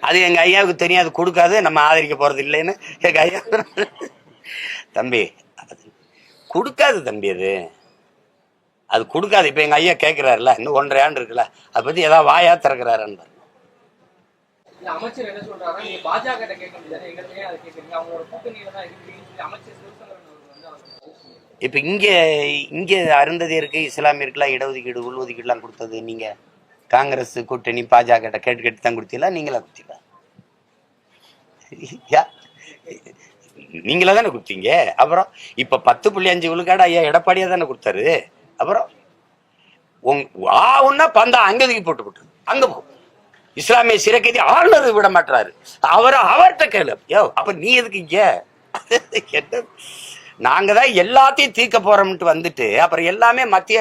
அது எங்க ஐயாவுக்கு தெரியும், அது கொடுக்காது, நம்ம ஆதரிக்க போறது இல்லைன்னு எங்க ஐயா. தம்பி கொடுக்காது தம்பி, அது கொடுக்காது. இப்ப எங்க ஐயா கேட்கிறாருல, இன்னும் 1.5 ஆண்டு இருக்குல்ல, அதை பத்தி ஏதாவது வாயா திறக்கிறாரு. அமைச்சர் என்ன சொல்றாரு, நீங்க பாஜக கேட்க முடியாது, எங்கள்கிட்ட அதை கேட்கறீங்க, அவங்களோட கூட்டணியில தான் இருக்கு அமைச்சர் சிவசங்கரன் இப்ப இங்க அருந்ததியருக்கு இஸ்லாமியருக்குலாம் இடஒதுக்கீடு உள்ஒதுக்கீடுலாம் கொடுத்தது நீங்க காங்கிரஸ் கூட்டணி பாஜக கேட்டு தான் கொடுத்தீங்களா, நீங்களா கொடுத்தீங்களா? நீங்களா தானே கொடுத்தீங்க. அப்புறம் இப்ப 10.5 விழுக்காடு ஐயா எடப்பாடியா தானே கொடுத்தாரு. அப்புறம் ஒன்னா பந்தா அங்கதுக்கு போட்டு அங்க போ. இஸ்லாமிய சிறைக்கைதி ஆளுநர் விட மாட்டாரு, அவர்கிட்ட கேளு. அப்ப நீ எதுக்கு இங்க? நாங்க தான் எல்லாத்தையும் தீர்க்க போறோம்ட்டு வந்துட்டு அப்புறம் எல்லாமே மத்திய அரசு